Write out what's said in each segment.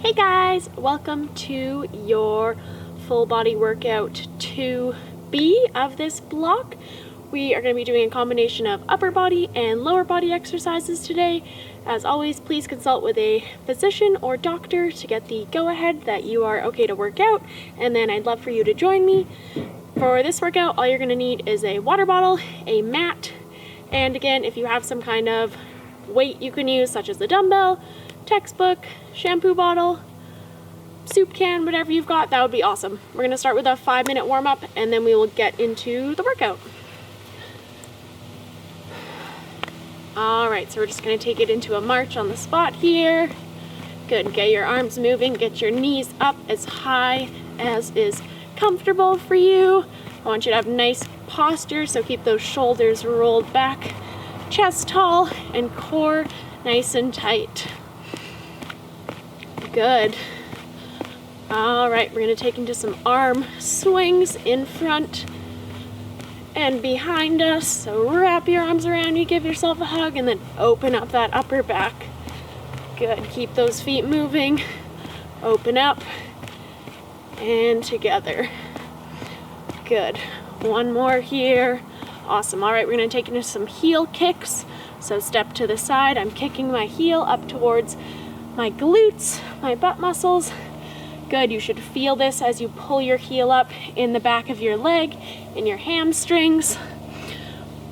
Hey guys, welcome to your full body workout 2B of this block. We are going to be doing a combination of upper body and lower body exercises today. As always, please consult with a physician or doctor to get the go-ahead that you are okay to work out, and then I'd love for you to join me. For this workout, all you're going to need is a water bottle, a mat, and again, if you have some kind of weight you can use, such as a dumbbell, textbook, shampoo bottle, soup can, whatever you've got, that would be awesome. We're going to start with a 5-minute warm-up and then we will get into the workout. Alright, so we're just going to take it into a march on the spot here. Good, get your arms moving, get your knees up as high as is comfortable for you. I want you to have nice posture, so keep those shoulders rolled back, chest tall, and core nice and tight. Good. All right, we're going to take into some arm swings in front and behind us. So wrap your arms around you, give yourself a hug, and then open up that upper back. Good. Keep those feet moving. Open up and together. Good. One more here. Awesome. All right, we're going to take into some heel kicks. So step to the side. I'm kicking my heel up towards my glutes, my butt muscles. Good, you should feel this as you pull your heel up in the back of your leg, in your hamstrings.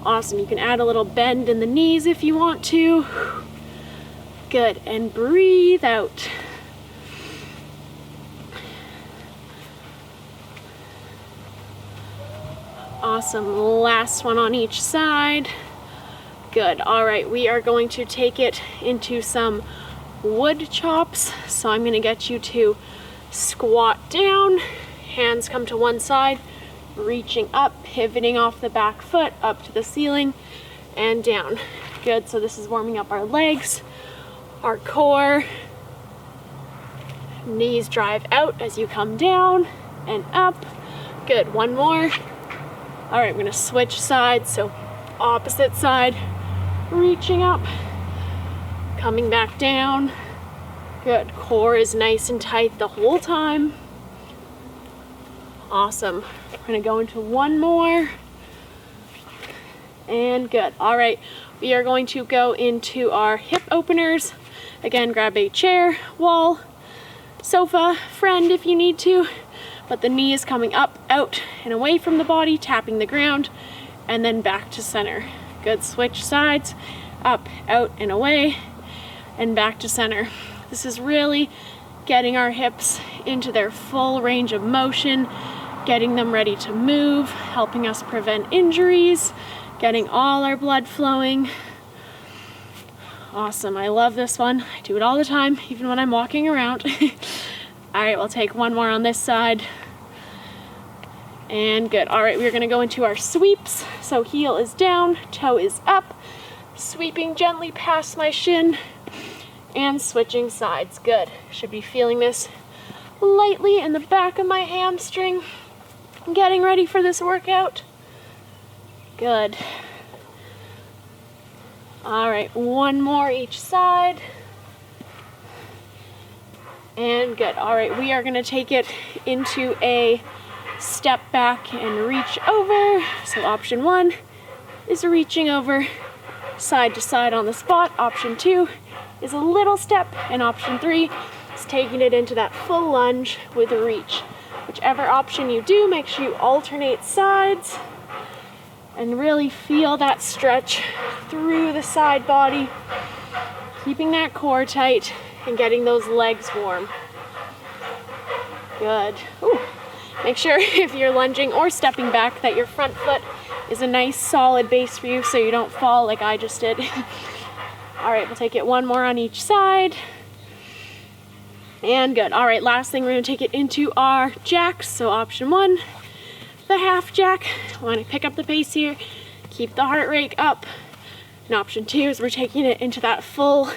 Awesome, you can add a little bend in the knees if you want to. Good, and breathe out. Awesome, last one on each side. Good, all right, we are going to take it into some wood chops. So I'm gonna get you to squat down, hands come to one side, reaching up, pivoting off the back foot up to the ceiling and down. Good, so this is warming up our legs, our core. Knees drive out as you come down and up. Good, one more. All right, we're gonna switch sides, so opposite side, reaching up, coming back down. Good, core is nice and tight the whole time. Awesome. We're gonna go into one more. And good, all right. We are going to go into our hip openers. Again, grab a chair, wall, sofa, friend if you need to, but the knee is coming up, out, and away from the body, tapping the ground, and then back to center. Good, switch sides, up, out, and away, and back to center. This is really getting our hips into their full range of motion, getting them ready to move, helping us prevent injuries, getting all our blood flowing. Awesome, I love this one. I do it all the time, even when I'm walking around. All right, we'll take one more on this side. And good, all right, we're gonna go into our sweeps. So heel is down, toe is up, sweeping gently past my shin, and switching sides. Good. Should be feeling this lightly in the back of my hamstring. Getting ready for this workout. Good. All right, one more each side. And good. All right, we are going to take it into a step back and reach over. So option 1 is reaching over side to side on the spot. Option 2 is a little step, and option 3 is taking it into that full lunge with a reach. Whichever option you do, make sure you alternate sides and really feel that stretch through the side body, keeping that core tight and getting those legs warm. Good. Ooh. Make sure if you're lunging or stepping back that your front foot is a nice solid base for you so you don't fall like I just did. All right, we'll take it one more on each side. And good. All right, last thing, we're gonna take it into our jacks. So option 1, the half jack. I wanna pick up the pace here, keep the heart rate up. And option 2 is we're taking it into that full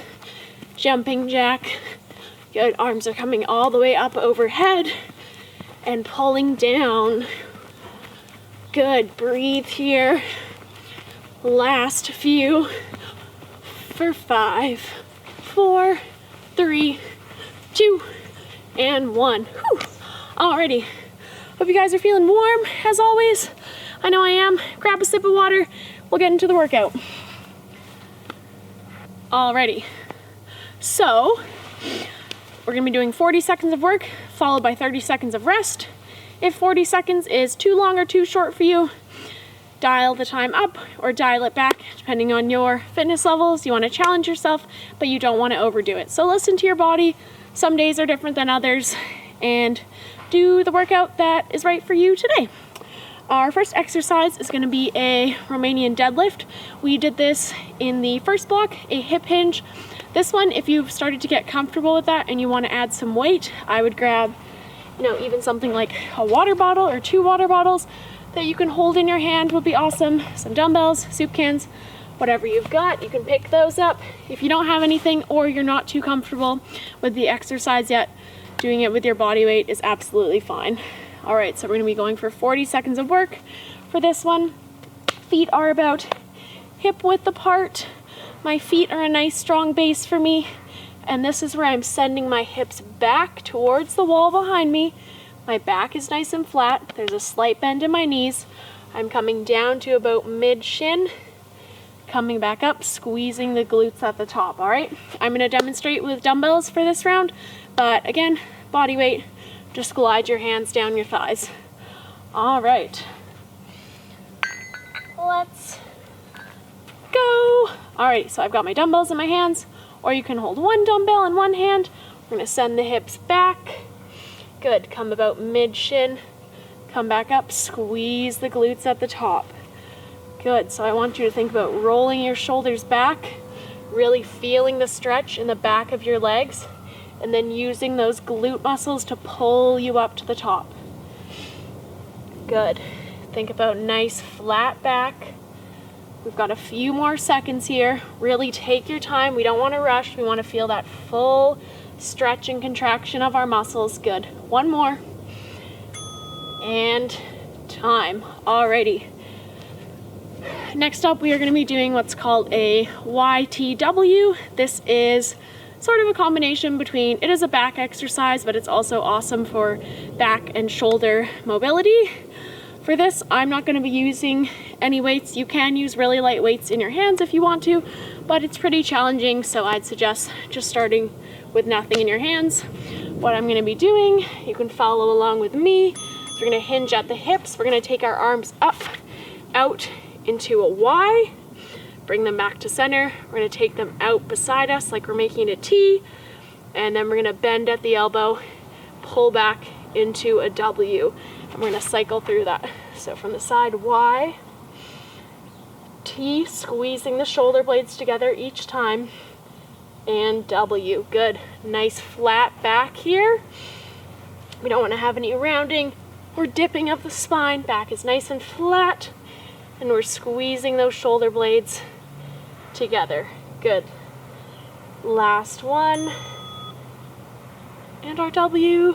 jumping jack. Good, arms are coming all the way up overhead and pulling down. Good, breathe here. Last few. For 5, 4, 3, 2, and 1. Whew. Alrighty. Hope you guys are feeling warm, as always. I know I am. Grab a sip of water. We'll get into the workout. Alrighty. So, we're going to be doing 40 seconds of work, followed by 30 seconds of rest. If 40 seconds is too long or too short for you, dial the time up or dial it back, depending on your fitness levels. You want to challenge yourself, but you don't want to overdo it. So listen to your body. Some days are different than others, and do the workout that is right for you today. Our first exercise is going to be a Romanian deadlift. We did this in the first block, a hip hinge. This one, if you've started to get comfortable with that and you want to add some weight, I would grab, even something like a water bottle or 2 water bottles that you can hold in your hand would be awesome. Some dumbbells, soup cans, whatever you've got, you can pick those up. If you don't have anything or you're not too comfortable with the exercise yet, doing it with your body weight is absolutely fine. All right, so we're going to be going for 40 seconds of work for this one. Feet are about hip width apart. My feet are a nice strong base for me, and this is where I'm sending my hips back towards the wall behind me. My back is nice and flat. There's a slight bend in my knees. I'm coming down to about mid-shin, coming back up, squeezing the glutes at the top, all right? I'm going to demonstrate with dumbbells for this round, but again, body weight, just glide your hands down your thighs. All right. Let's go. All right, so I've got my dumbbells in my hands, or you can hold one dumbbell in one hand. We're going to send the hips back. Good. Come about mid-shin. Come back up. Squeeze the glutes at the top. Good. So I want you to think about rolling your shoulders back, really feeling the stretch in the back of your legs, and then using those glute muscles to pull you up to the top. Good. Think about nice flat back. We've got a few more seconds here. Really take your time. We don't want to rush. We want to feel that full stretch and contraction of our muscles. Good. One more. And time. Alrighty. Next up, we are going to be doing what's called a YTW. This is sort of a combination between, it is a back exercise, but it's also awesome for back and shoulder mobility. For this, I'm not going to be using any weights. You can use really light weights in your hands if you want to, but it's pretty challenging, so I'd suggest just starting with nothing in your hands. What I'm going to be doing, you can follow along with me. So we're going to hinge at the hips. We're going to take our arms up, out into a Y. Bring them back to center. We're going to take them out beside us like we're making a T, and then we're going to bend at the elbow, pull back into a W, and we're going to cycle through that. So from the side, Y, T, squeezing the shoulder blades together each time, and W. Good. Nice flat back here. We don't want to have any rounding or dipping of the spine. Back is nice and flat, and we're squeezing those shoulder blades together. Good. Last one. And our W.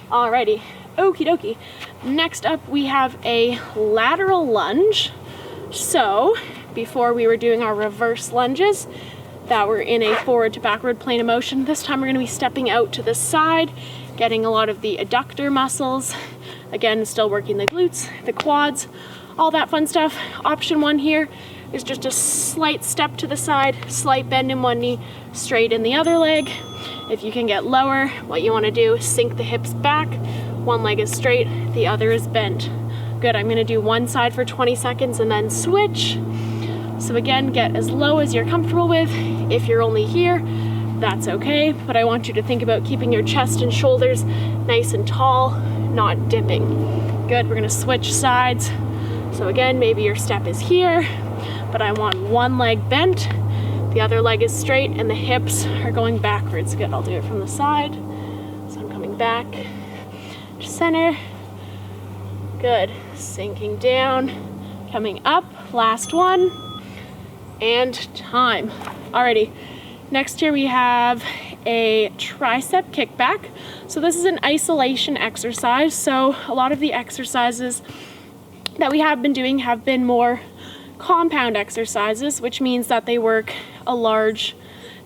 Alrighty. Okie dokie. Next up, we have a lateral lunge. So, before we were doing our reverse lunges that were in a forward to backward plane of motion, this time we're going to be stepping out to the side, getting a lot of the adductor muscles. Again, still working the glutes, the quads, all that fun stuff. Option 1 here is just a slight step to the side, slight bend in one knee, straight in the other leg. If you can get lower, what you want to do is sink the hips back. One leg is straight, the other is bent. Good, I'm going to do one side for 20 seconds and then switch. So again, get as low as you're comfortable with. If you're only here, that's okay, but I want you to think about keeping your chest and shoulders nice and tall, not dipping. Good, we're going to switch sides. So again, maybe your step is here, but I want one leg bent, the other leg is straight, and the hips are going backwards. Good, I'll do it from the side. So I'm coming back to center. Good, sinking down, coming up, last one, and time. Alrighty, next here we have a tricep kickback. So this is an isolation exercise. So a lot of the exercises that we have been doing have been more compound exercises, which means that they work a large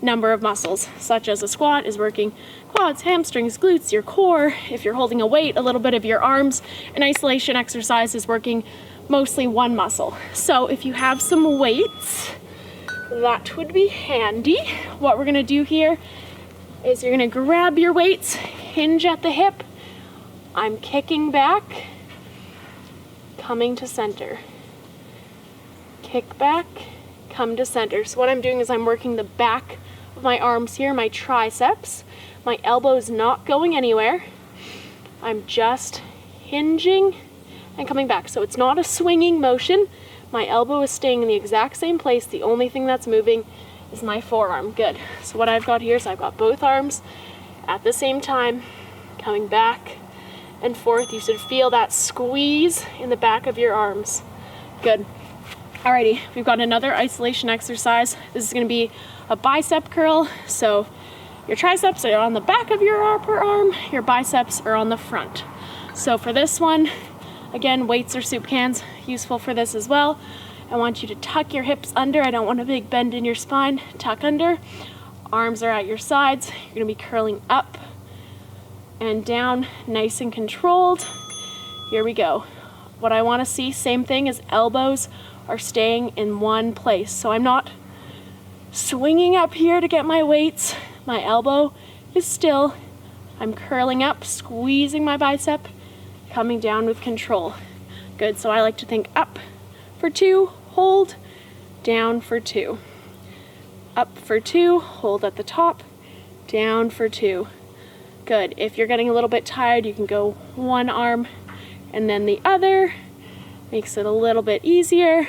number of muscles, such as a squat is working quads, hamstrings, glutes, your core. If you're holding a weight, a little bit of your arms. An isolation exercise is working mostly one muscle. So if you have some weights, that would be handy. What we're gonna do here is you're gonna grab your weights, hinge at the hip. I'm kicking back, coming to center. Kick back, come to center. So what I'm doing is I'm working the back of my arms here, my triceps. My elbow's not going anywhere. I'm just hinging and coming back. So it's not a swinging motion. My elbow is staying in the exact same place. The only thing that's moving is my forearm. Good. So what I've got here is I've got both arms at the same time, coming back and forth. You should feel that squeeze in the back of your arms. Good. Alrighty, we've got another isolation exercise. This is gonna be a bicep curl. So your triceps are on the back of your upper arm, your biceps are on the front. So for this one, again, weights or soup cans, useful for this as well. I want you to tuck your hips under. I don't want a big bend in your spine. Tuck under. Arms are at your sides. You're gonna be curling up and down, nice and controlled. Here we go. What I wanna see, same thing, as elbows are staying in one place. So I'm not swinging up here to get my weights. My elbow is still. I'm curling up, squeezing my bicep, coming down with control. Good, so I like to think up for 2, hold, down for 2. Up for 2, hold at the top, down for 2. Good, if you're getting a little bit tired, you can go one arm and then the other. Makes it a little bit easier,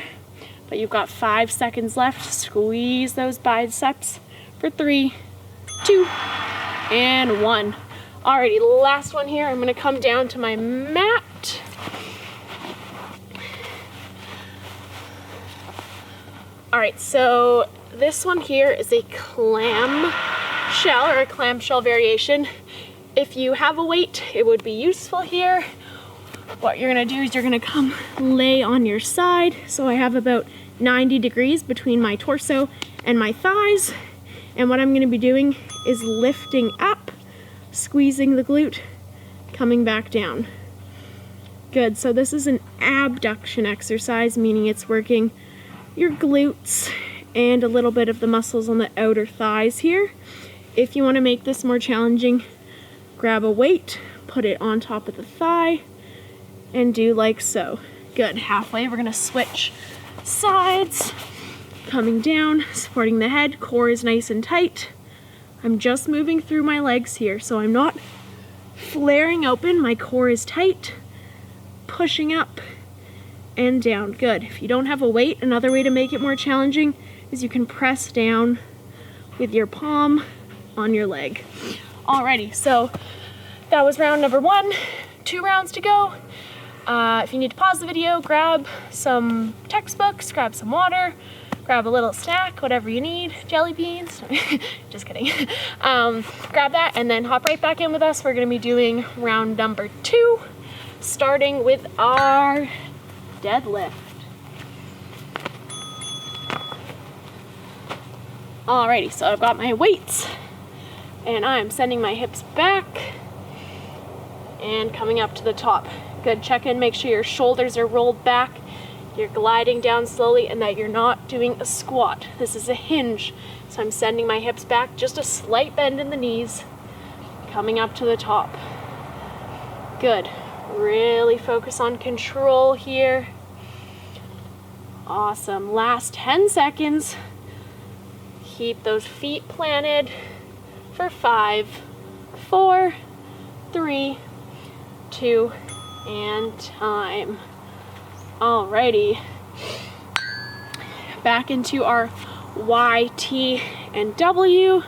but you've got 5 seconds left. Squeeze those biceps for 3, 2, and 1. Alrighty, last one here. I'm gonna come down to my mat. Alright, so this one here is a clam shell or a clamshell variation. If you have a weight, it would be useful here. What you're gonna do is you're gonna come lay on your side. So I have about 90 degrees between my torso and my thighs. And what I'm gonna be doing is lifting up, squeezing the glute, coming back down. Good, so this is an abduction exercise, meaning it's working your glutes and a little bit of the muscles on the outer thighs here. If you wanna make this more challenging, grab a weight, put it on top of the thigh, and do like so. Good, halfway, we're gonna switch sides, coming down, supporting the head, core is nice and tight. I'm just moving through my legs here, so I'm not flaring open, my core is tight, pushing up and down. Good, if you don't have a weight, another way to make it more challenging is you can press down with your palm on your leg. Alrighty, so that was round number 1, 2 rounds to go. If you need to pause the video, grab some textbooks, grab some water, grab a little snack, whatever you need, jelly beans, just kidding. Grab that and then hop right back in with us. We're gonna be doing round number 2, starting with our deadlift. Alrighty, so I've got my weights and I'm sending my hips back and coming up to the top. Good, check in, make sure your shoulders are rolled back, you're gliding down slowly, and that you're not doing a squat. This is a hinge, so I'm sending my hips back, just a slight bend in the knees, coming up to the top. Good, really focus on control here. Awesome, last 10 seconds. Keep those feet planted for 5, 4, 3, 2, and time. Alrighty, back into our Y, T, and W.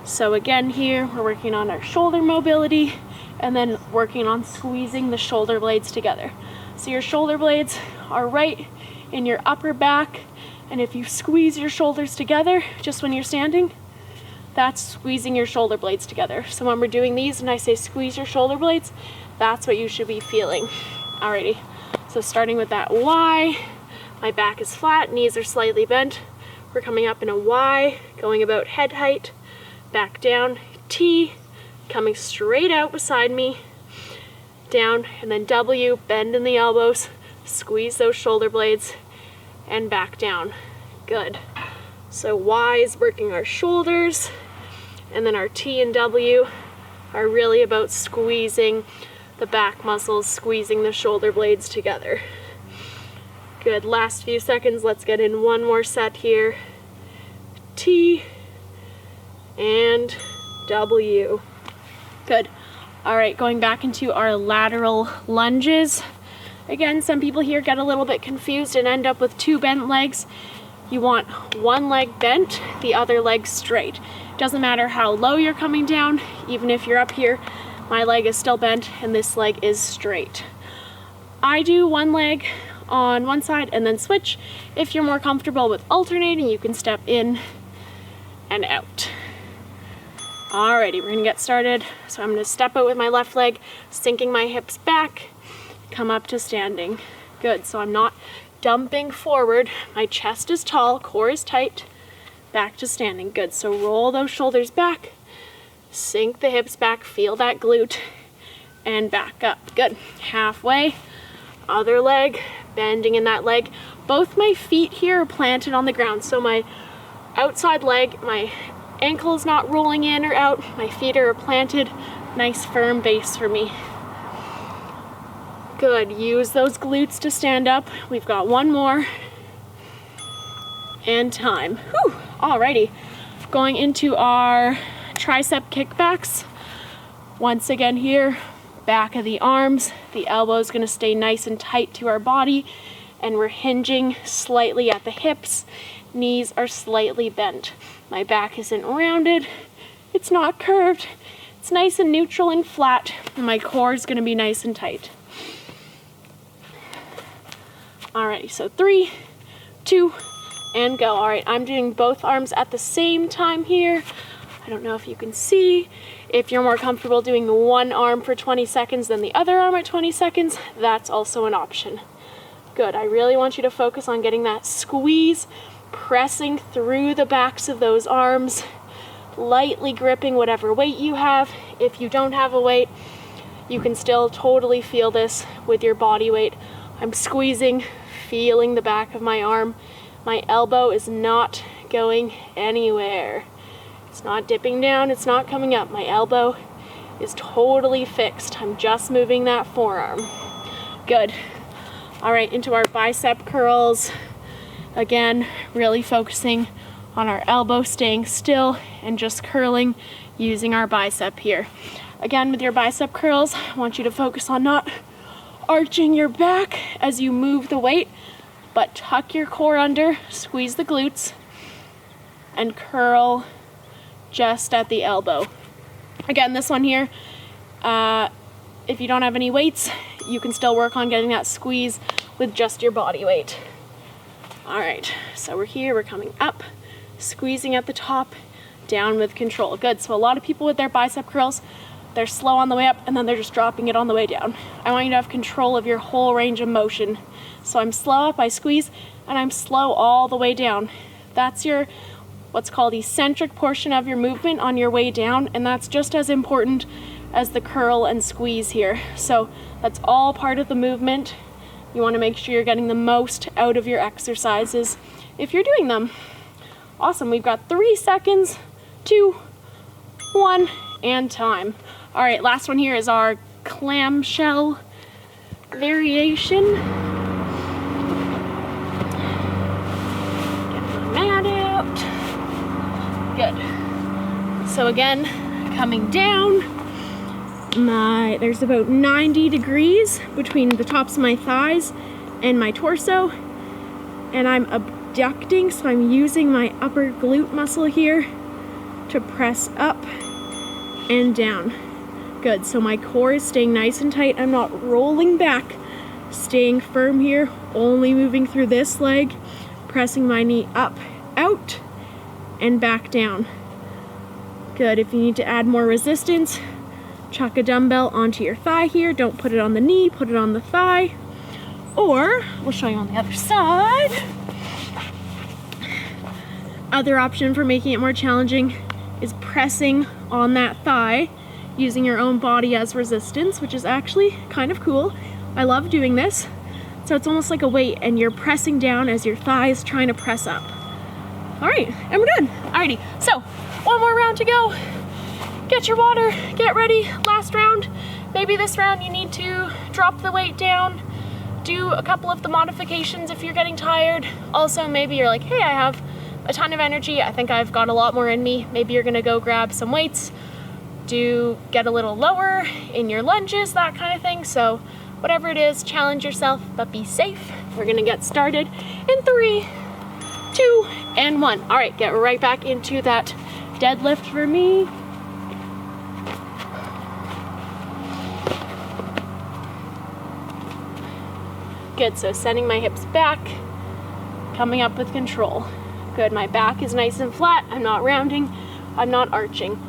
So again here, we're working on our shoulder mobility and then working on squeezing the shoulder blades together. So your shoulder blades are right in your upper back, and if you squeeze your shoulders together just when you're standing, that's squeezing your shoulder blades together. So when we're doing these and I say squeeze your shoulder blades, that's what you should be feeling. Alrighty, so starting with that Y, my back is flat, knees are slightly bent. We're coming up in a Y, going about head height, back down, T, coming straight out beside me, down, and then W, bend in the elbows, squeeze those shoulder blades, and back down. Good. So Y is working our shoulders, and then our T and W are really about squeezing the back muscles, squeezing the shoulder blades together. Good, last few seconds, let's get in one more set here. T and W. Good. All right, going back into our lateral lunges. Again, some people here get a little bit confused and end up with two bent legs. You want one leg bent, the other leg straight. Doesn't matter how low you're coming down, even if you're up here, my leg is still bent and this leg is straight. I do one leg on one side and then switch. If you're more comfortable with alternating, you can step in and out. Alrighty, we're gonna get started. So I'm gonna step out with my left leg, sinking my hips back, come up to standing. Good, so I'm not dumping forward. My chest is tall, core is tight, back to standing. Good, so roll those shoulders back, sink the hips back, feel that glute, and back up. Good, halfway, other leg, bending in that leg. Both my feet here are planted on the ground, so my outside leg, my ankle is not rolling in or out, my feet are planted, nice firm base for me. Good, use those glutes to stand up. We've got one more, and time. Whew. Alrighty, going into our tricep kickbacks. Once again here, back of the arms, the elbow is gonna stay nice and tight to our body, and we're hinging slightly at the hips. Knees are slightly bent. My back isn't rounded, it's not curved, it's nice and neutral and flat, and my core is gonna be nice and tight. Alrighty, so 3, 2, and go. Alright, I'm doing both arms at the same time here. I don't know if you can see. If you're more comfortable doing one arm for 20 seconds than the other arm at 20 seconds, that's also an option. Good, I really want you to focus on getting that squeeze, pressing through the backs of those arms, lightly gripping whatever weight you have. If you don't have a weight, you can still totally feel this with your body weight. I'm squeezing, feeling the back of my arm. My elbow is not going anywhere. It's not dipping down, it's not coming up. My elbow is totally fixed. I'm just moving that forearm. Good. All right, into our bicep curls. Again, really focusing on our elbow staying still and just curling using our bicep here. Again, with your bicep curls, I want you to focus on not arching your back as you move the weight, but tuck your core under, squeeze the glutes, and curl just at the elbow. Again, this one here, if you don't have any weights, you can still work on getting that squeeze with just your body weight. All right, so we're here, we're coming up, squeezing at the top, down with control. Good, so a lot of people with their bicep curls, they're slow on the way up and then they're just dropping it on the way down. I want you to have control of your whole range of motion. So I'm slow up, I squeeze, and I'm slow all the way down. That's your, what's called eccentric portion of your movement on your way down, and that's just as important as the curl and squeeze here. So that's all part of the movement. You want to make sure you're getting the most out of your exercises if you're doing them. Awesome, we've got 3 seconds, 2, 1, and time. All right, last one here is our clamshell variation. Get the mat out. Good. So again, coming down, there's about 90 degrees between the tops of my thighs and my torso, and I'm abducting, so I'm using my upper glute muscle here to press up and down. Good, so my core is staying nice and tight. I'm not rolling back, staying firm here, only moving through this leg, pressing my knee up, out, and back down. Good, if you need to add more resistance, chuck a dumbbell onto your thigh here. Don't put it on the knee, put it on the thigh. Or, we'll show you on the other side. Other option for making it more challenging is pressing on that thigh using your own body as resistance, which is actually kind of cool. I love doing this. So it's almost like a weight and you're pressing down as your thighs trying to press up. All right, and we're done. Alrighty, so one more round to go. Get your water, get ready, last round. Maybe this round you need to drop the weight down, do a couple of the modifications if you're getting tired. Also, maybe you're like, hey, I have a ton of energy. I think I've got a lot more in me. Maybe you're gonna go grab some weights, get a little lower in your lunges, that kind of thing. So whatever it is, challenge yourself, but be safe. We're gonna get started in 3, 2, and 1. All right, get right back into that deadlift for me. Good, so sending my hips back, coming up with control. Good, my back is nice and flat. I'm not rounding, I'm not arching.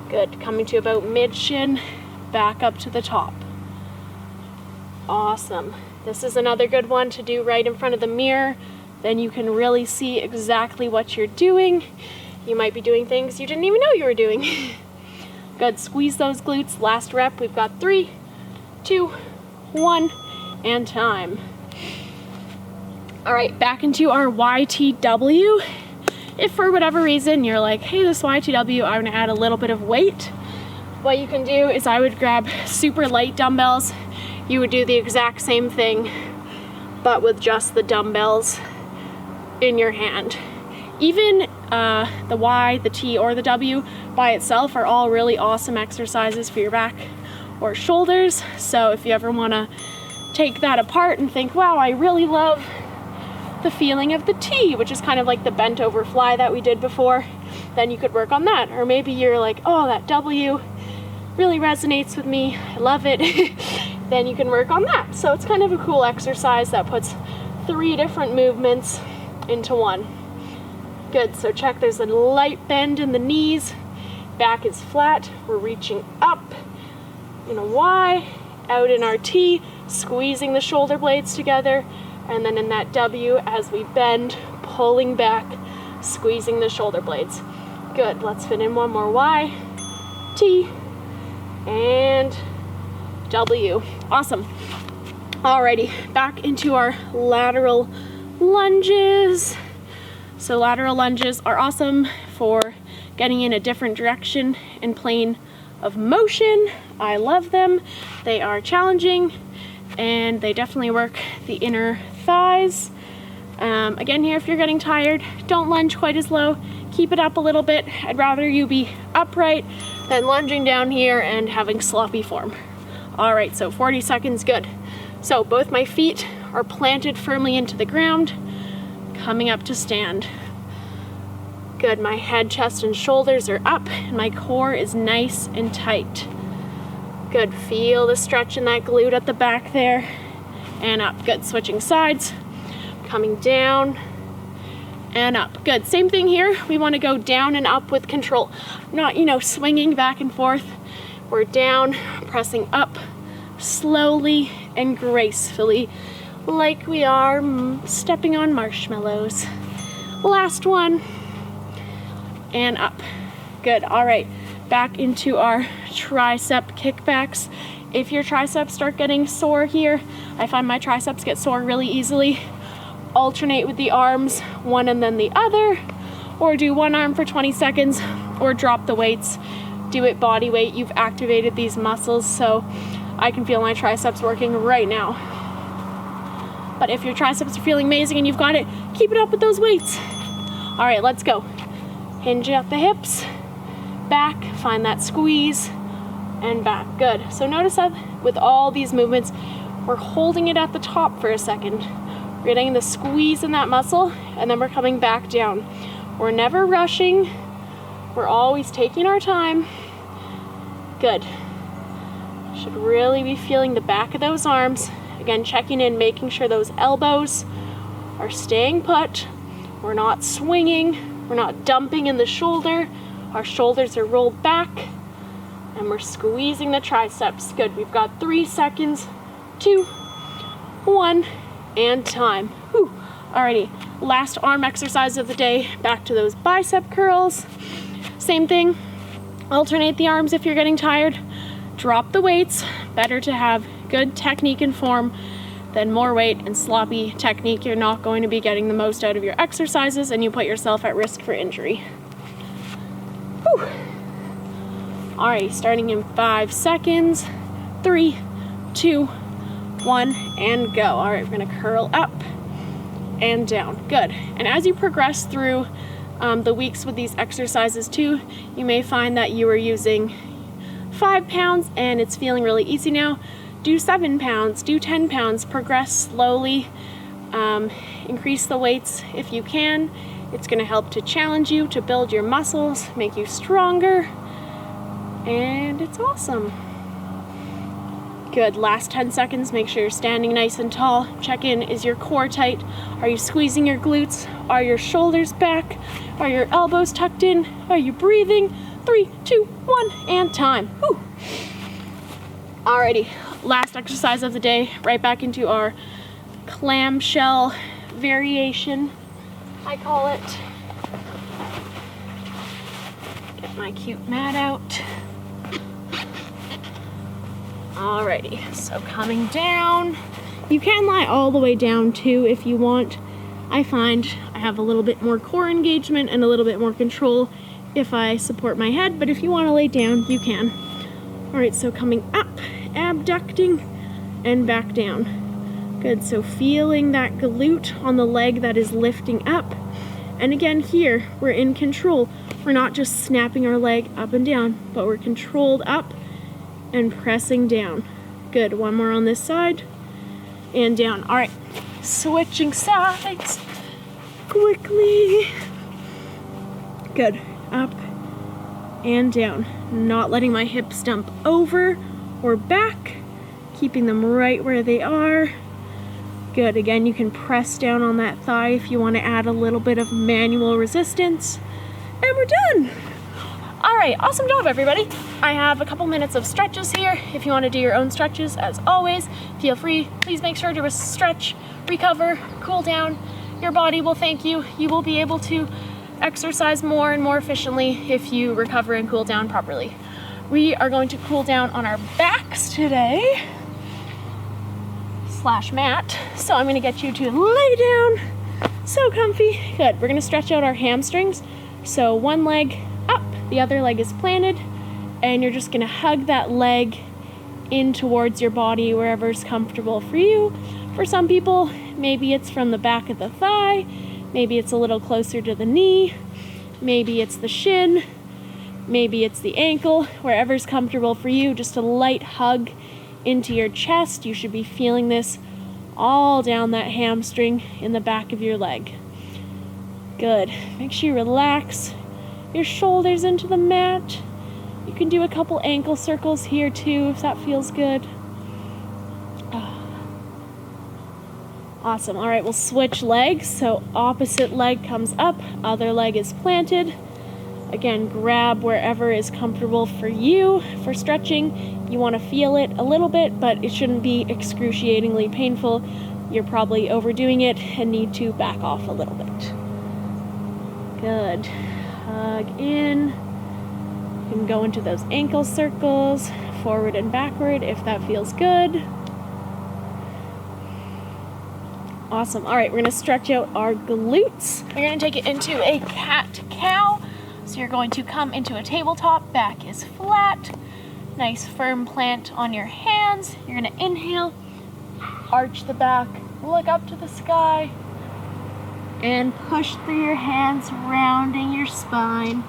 Good, coming to about mid-shin, back up to the top. Awesome. This is another good one to do right in front of the mirror. Then you can really see exactly what you're doing. You might be doing things you didn't even know you were doing. Good, squeeze those glutes. Last rep, we've got 3, 2, 1, and time. All right, back into our YTW. If for whatever reason you're like, hey, this YTW, I'm gonna add a little bit of weight, what you can do is I would grab super light dumbbells. You would do the exact same thing, but with just the dumbbells in your hand. Even the Y, the T, or the W by itself are all really awesome exercises for your back or shoulders. So if you ever wanna take that apart and think, wow, I really love the feeling of the T, which is kind of like the bent over fly that we did before, then you could work on that. Or maybe you're like, oh, that W really resonates with me, I love it. Then you can work on that. So it's kind of a cool exercise that puts 3 different movements into one. Good, so check, there's a light bend in the knees, back is flat, we're reaching up in a Y, out in our T, squeezing the shoulder blades together, and then in that W, as we bend, pulling back, squeezing the shoulder blades. Good, let's fit in one more Y, T, and W. Awesome. Alrighty, back into our lateral lunges. So lateral lunges are awesome for getting in a different direction and plane of motion. I love them. They are challenging and they definitely work the inner thighs. Again here, if you're getting tired, don't lunge quite as low. Keep it up a little bit. I'd rather you be upright than lunging down here and having sloppy form. All right, so 40 seconds, good. So both my feet are planted firmly into the ground, coming up to stand. Good, my head, chest, and shoulders are up, and my core is nice and tight. Good, feel the stretch in that glute at the back there, and up. Good, switching sides, coming down and up. Good, same thing here. We want to go down and up with control, not, swinging back and forth. We're down, pressing up slowly and gracefully, like we are stepping on marshmallows. Last one, and up. Good, all right, back into our tricep kickbacks. If your triceps start getting sore here, I find my triceps get sore really easily. Alternate with the arms, one and then the other, or do one arm for 20 seconds, or drop the weights. Do it body weight. You've activated these muscles, so I can feel my triceps working right now. But if your triceps are feeling amazing and you've got it, keep it up with those weights. All right, let's go. Hinge at the hips, back, find that squeeze, and back. Good. So notice that with all these movements, we're holding it at the top for a second. We're getting the squeeze in that muscle, and then we're coming back down. We're never rushing. We're always taking our time. Good. Should really be feeling the back of those arms. Again, checking in, making sure those elbows are staying put. We're not swinging. We're not dumping in the shoulder. Our shoulders are rolled back. And we're squeezing the triceps. Good. We've got 3 seconds. 2, 1, and time. Whew. Alrighty. Last arm exercise of the day. Back to those bicep curls. Same thing. Alternate the arms if you're getting tired. Drop the weights. Better to have good technique and form than more weight and sloppy technique. You're not going to be getting the most out of your exercises, and you put yourself at risk for injury. Whew. Alright, starting in 5 seconds. 3, 2, 1, and go. Alright, we're gonna curl up and down. Good. And as you progress through the weeks with these exercises too, you may find that you are using 5 pounds and it's feeling really easy now. Do 7 pounds, do 10 pounds, progress slowly, increase the weights if you can. It's gonna help to challenge you, to build your muscles, make you stronger, and it's awesome. Good, last 10 seconds, make sure you're standing nice and tall. Check in, is your core tight? Are you squeezing your glutes? Are your shoulders back? Are your elbows tucked in? Are you breathing? 3, 2, 1, and time. Whew. Alrighty, last exercise of the day, right back into our clamshell variation, I call it. Get my cute mat out. Alrighty, so coming down. You can lie all the way down too if you want. I find I have a little bit more core engagement and a little bit more control if I support my head, but if you want to lay down, you can. Alright, so coming up, abducting, and back down. Good, so feeling that glute on the leg that is lifting up. And again here, we're in control. We're not just snapping our leg up and down, but we're controlled up and pressing down. Good, one more on this side, and down. All right, switching sides quickly. Good, up and down. Not letting my hips dump over or back, keeping them right where they are. Good, again, you can press down on that thigh if you want to add a little bit of manual resistance. And we're done. All right, awesome job, everybody. I have a couple minutes of stretches here. If you want to do your own stretches, as always, feel free. Please make sure to stretch, recover, cool down. Your body will thank you. You will be able to exercise more and more efficiently if you recover and cool down properly. We are going to cool down on our backs today, / mat. So I'm gonna get you to lay down, so comfy. Good, we're gonna stretch out our hamstrings. So one leg up, the other leg is planted, and you're just gonna hug that leg in towards your body wherever's comfortable for you. For some people, maybe it's from the back of the thigh, maybe it's a little closer to the knee, maybe it's the shin, maybe it's the ankle, wherever's comfortable for you. Just a light hug into your chest. You should be feeling this all down that hamstring in the back of your leg. Good. Make sure you relax your shoulders into the mat. You can do a couple ankle circles here too if that feels good. Awesome. All right, we'll switch legs. So opposite leg comes up, other leg is planted. Again, grab wherever is comfortable for you. For stretching, you want to feel it a little bit, but it shouldn't be excruciatingly painful. You're probably overdoing it and need to back off a little bit. Good. Hug in. You can go into those ankle circles, forward and backward if that feels good. Awesome. All right, we're going to stretch out our glutes. We're going to take it into a cat-cow. So you're going to come into a tabletop, back is flat, nice firm plant on your hands. You're going to inhale, arch the back, look up to the sky, and push through your hands, rounding your spine.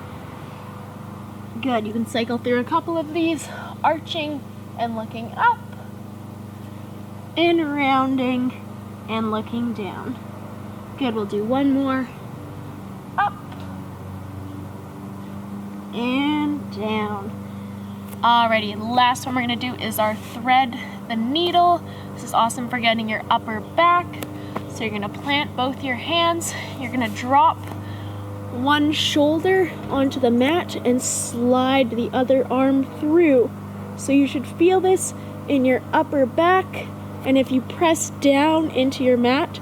Good, you can cycle through a couple of these, arching and looking up, and rounding and looking down. Good, we'll do one more. Up and down. Alrighty, last one we're gonna do is our thread the needle. This is awesome for getting your upper back. So you're gonna plant both your hands. You're gonna drop one shoulder onto the mat and slide the other arm through. So you should feel this in your upper back. And if you press down into your mat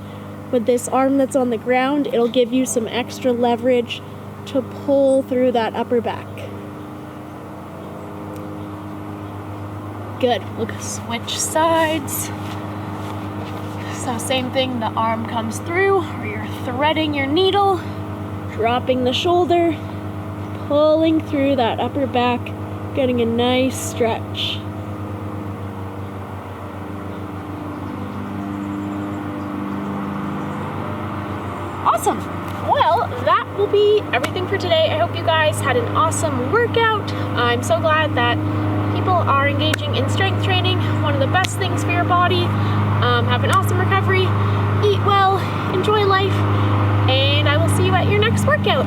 with this arm that's on the ground, it'll give you some extra leverage to pull through that upper back. Good. Look, switch sides. So same thing, the arm comes through, or you're threading your needle, dropping the shoulder, pulling through that upper back, getting a nice stretch. Awesome. Well, that will be everything for today. I hope you guys had an awesome workout. I'm so glad that people are engaging in strength training, one of the best things for your body. Have an awesome recovery, eat well, enjoy life, and I will see you at your next workout.